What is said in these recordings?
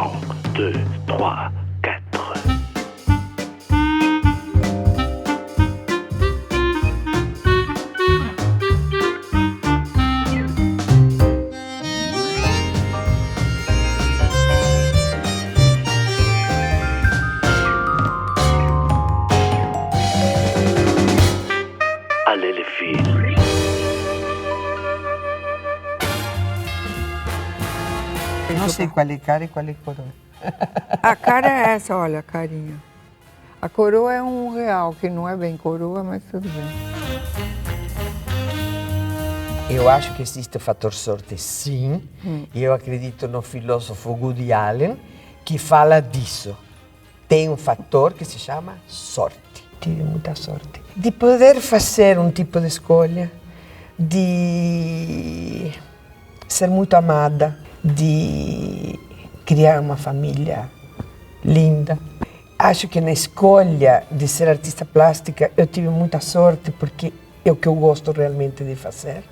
2, 3, 4. Allez les filles. Não sei qual é cara e qual é coroa. A cara é essa, olha a carinha. A coroa é R$1, que não é bem coroa, mas tudo bem. Eu acho que existe o fator sorte, sim. E eu acredito no filósofo Woody Allen, que fala disso. Tem um fator que se chama sorte. Tive muita sorte. De poder fazer um tipo de escolha, de ser muito amada, de criar uma família linda. Acho que na escolha de ser artista plástica eu tive muita sorte porque é o que eu gosto realmente de fazer.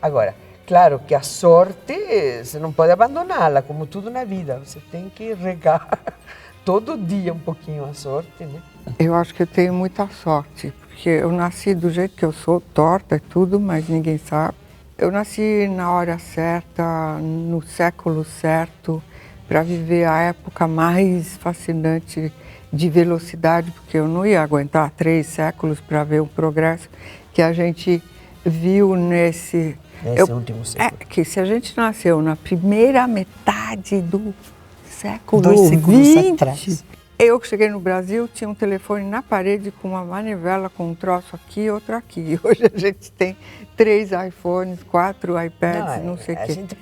Agora, claro que a sorte você não pode abandoná-la, como tudo na vida. Você tem que regar todo dia um pouquinho a sorte, né? Eu acho que eu tenho muita sorte, porque eu nasci do jeito que eu sou, torta e tudo, mas ninguém sabe. Eu nasci na hora certa, no século certo, para viver a época mais fascinante de velocidade, porque eu não ia aguentar 3 séculos para ver o progresso que a gente viu nesse último século. Que se a gente nasceu na primeira metade do século 2 séculos XX, atrás. eu que cheguei no Brasil, tinha um telefone na parede com uma manivela com um troço aqui e outro aqui. Hoje a gente tem 3 iPhones, 4 iPads, não sei o quê. A gente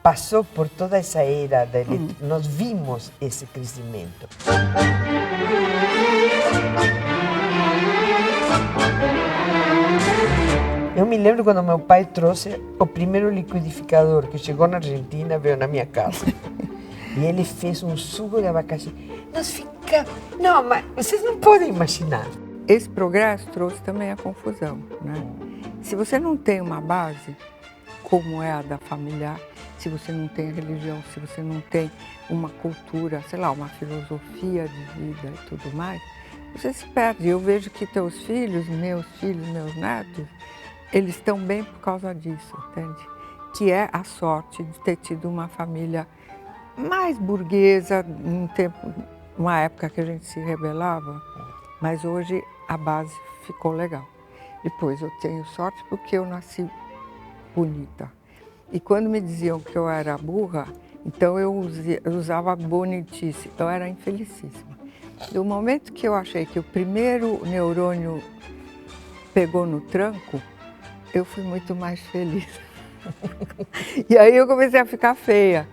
passou por toda essa era da nós vimos esse crescimento. Eu me lembro quando meu pai trouxe o primeiro liquidificador que chegou na Argentina, veio na minha casa. E ele fez um suco de abacaxi. Nós ficamos... Não, mas vocês não podem imaginar. Esse progresso trouxe também a confusão, né? Se você não tem uma base, como é a da familiar, se você não tem religião, se você não tem uma cultura, sei lá, uma filosofia de vida e tudo mais, você se perde. Eu vejo que teus filhos, meus netos, eles estão bem por causa disso, entende? Que é a sorte de ter tido uma família mais burguesa, uma época que a gente se rebelava, mas hoje a base ficou legal. Depois eu tenho sorte porque eu nasci bonita. E quando me diziam que eu era burra, então eu usava bonitice, eu era infelicíssima. Do momento que eu achei que o primeiro neurônio pegou no tranco, eu fui muito mais feliz. E aí eu comecei a ficar feia.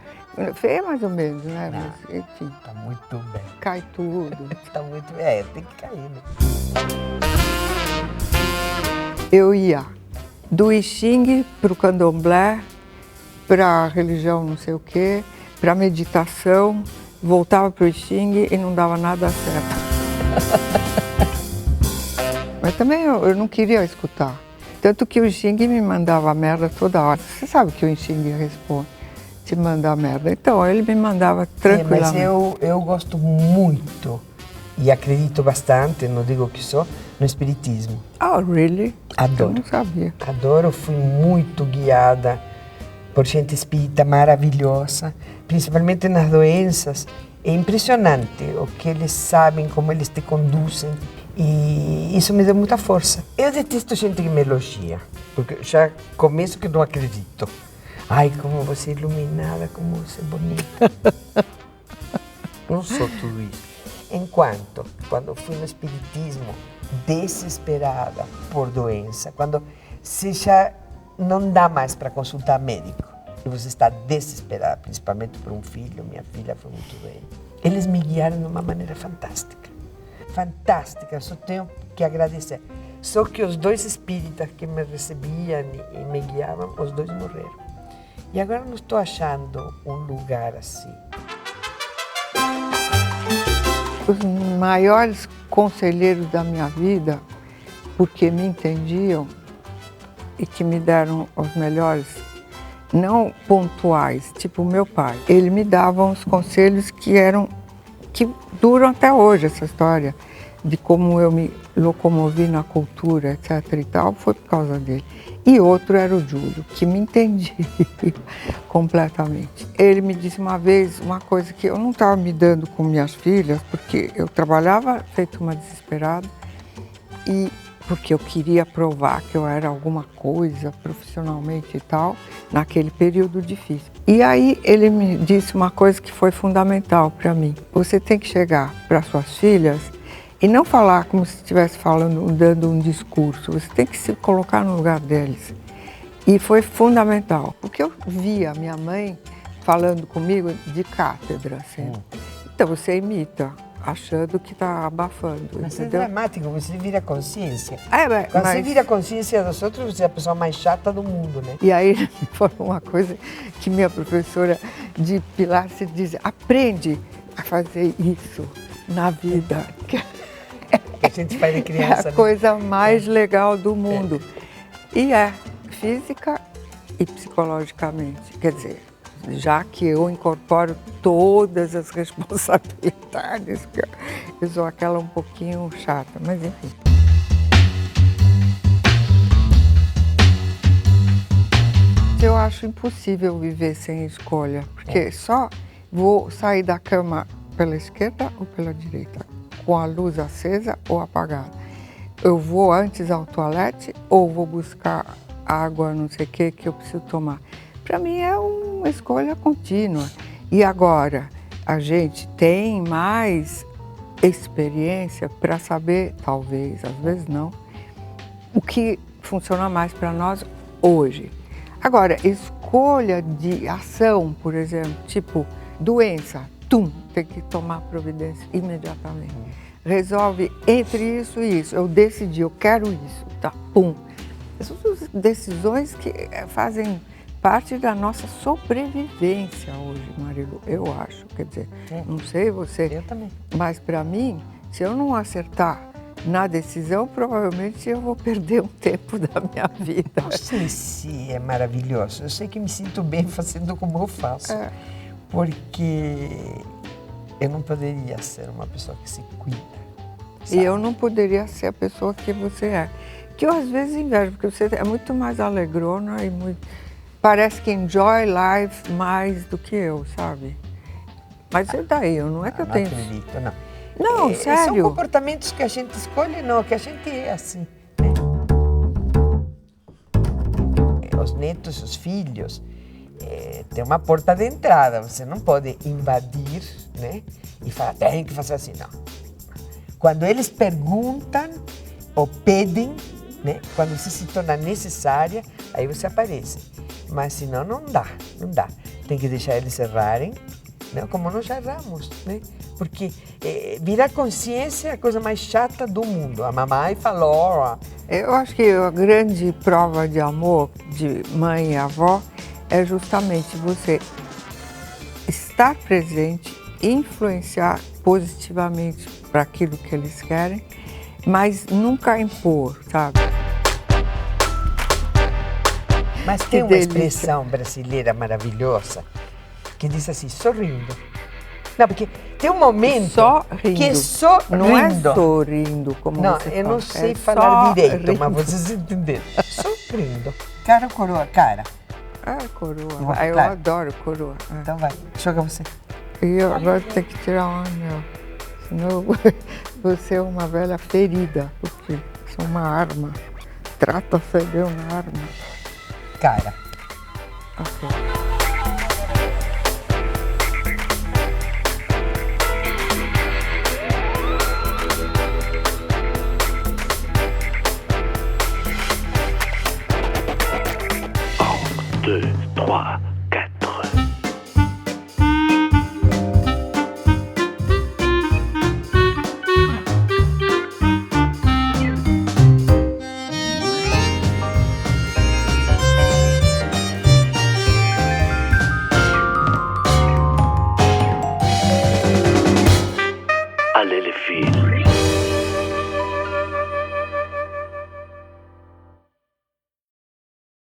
Feia mais ou menos, né? Mas, enfim. Tá muito bem. Cai tudo. Tá muito bem. Tem que cair, né? Eu ia do I Ching para o Candomblé, para a religião não sei o quê, para a meditação, voltava para o I Ching e não dava nada certo. Mas também eu não queria escutar. Tanto que o I Ching me mandava merda toda hora. Você sabe que o I Ching responde, te manda merda. Então ele me mandava tranquilamente. Mas eu gosto muito e acredito bastante, não digo que sou, no espiritismo. Oh, really? Adoro. Eu não sabia. Adoro, fui muito guiada por gente espírita maravilhosa, principalmente nas doenças. É impressionante o que eles sabem, como eles te conduzem. E isso me deu muita força. Eu detesto gente que me elogia, porque já começo que não acredito. Ai, como você é iluminada, como você é bonita. Não sou tudo isso. Enquanto, quando fui no espiritismo, desesperada por doença, quando você já não dá mais para consultar médico, e você está desesperada, principalmente por um filho, minha filha foi muito doente. Eles me guiaram de uma maneira fantástica. Fantástica, só tenho que agradecer. Só que os 2 espíritas que me recebiam e me guiavam, os 2 morreram. E agora não estou achando um lugar assim. Os maiores conselheiros da minha vida, porque me entendiam e que me deram os melhores não pontuais, tipo o meu pai. Ele me dava uns conselhos que duram até hoje, essa história de como eu me locomovi na cultura, etc. e tal, foi por causa dele. E outro era o Júlio, que me entendia completamente. Ele me disse uma vez uma coisa que eu não estava me dando com minhas filhas, porque eu trabalhava feito uma desesperada e porque eu queria provar que eu era alguma coisa profissionalmente e tal, naquele período difícil. E aí ele me disse uma coisa que foi fundamental para mim. Você tem que chegar para suas filhas e não falar como se estivesse falando, dando um discurso. Você tem que se colocar no lugar deles. E foi fundamental, porque eu via minha mãe falando comigo de cátedra, assim. Então você imita, achando que está abafando, Mas entendeu? é dramático, você vira consciência. É, Quando você mas... vira consciência dos outros, você é a pessoa mais chata do mundo, né? E aí ele me falou uma coisa que minha professora de Pilates diz, aprende a fazer isso na vida. Que a gente faz de É criança. a coisa mais legal do mundo. E é física e psicologicamente. Quer dizer, já que eu incorporo todas as responsabilidades, que eu sou aquela um pouquinho chata, mas enfim. Eu acho impossível viver sem escolha, porque só vou sair da cama pela esquerda ou pela direita, com a luz acesa ou apagada. Eu vou antes ao toalete ou vou buscar água, não sei o que eu preciso tomar. Para mim é uma escolha contínua. E agora, a gente tem mais experiência para saber, talvez, às vezes não, o que funciona mais para nós hoje. Agora, escolha de ação, por exemplo, tipo doença, tem que tomar providência imediatamente. Resolve entre isso e isso. Eu decidi, eu quero isso, tá, pum. Essas são decisões que fazem parte da nossa sobrevivência hoje, Marilu, eu acho. Quer dizer, não sei você, Eu também. mas para mim, se eu não acertar na decisão, provavelmente eu vou perder um tempo da minha vida. Não sei se é maravilhoso. Eu sei que me sinto bem fazendo como eu faço. Porque eu não poderia ser uma pessoa que se cuida. Sabe? E eu não poderia ser a pessoa que você é. Que eu às vezes invejo, porque você é muito mais alegrona e muito... Parece que enjoy life mais do que eu, sabe? Mas é daí, não é que eu tenho... Não acredito, não. Não, sério. São comportamentos que a gente escolhe, não, que a gente é assim, né? Os netos, os filhos, tem uma porta de entrada. Você não pode invadir, né? E falar, tem que fazer assim, não. Quando eles perguntam ou pedem, né? Quando você se torna necessária, aí você aparece. Mas senão não dá, não dá. Tem que deixar eles errarem, né? Como nós já erramos, né? Porque virar consciência é a coisa mais chata do mundo. A mamãe falou... Eu acho que a grande prova de amor de mãe e avó é justamente você estar presente, influenciar positivamente para aquilo que eles querem, mas nunca impor, sabe? Mas tem uma expressão brasileira maravilhosa que diz assim, sorrindo. Não, porque tem um momento só rindo. que é só rindo. Não é sorrindo, como não, você eu fala. não sei é falar direito, rindo. mas vocês entenderam. Só rindo. Cara ou coroa? Cara. Ah, coroa. Vou Eu aplicar. adoro coroa. Então vai, joga você. E eu agora tenho que tirar um anel. Senão você é uma velha ferida, porque sou uma arma. Trata-se de uma arma. Cara. Ok.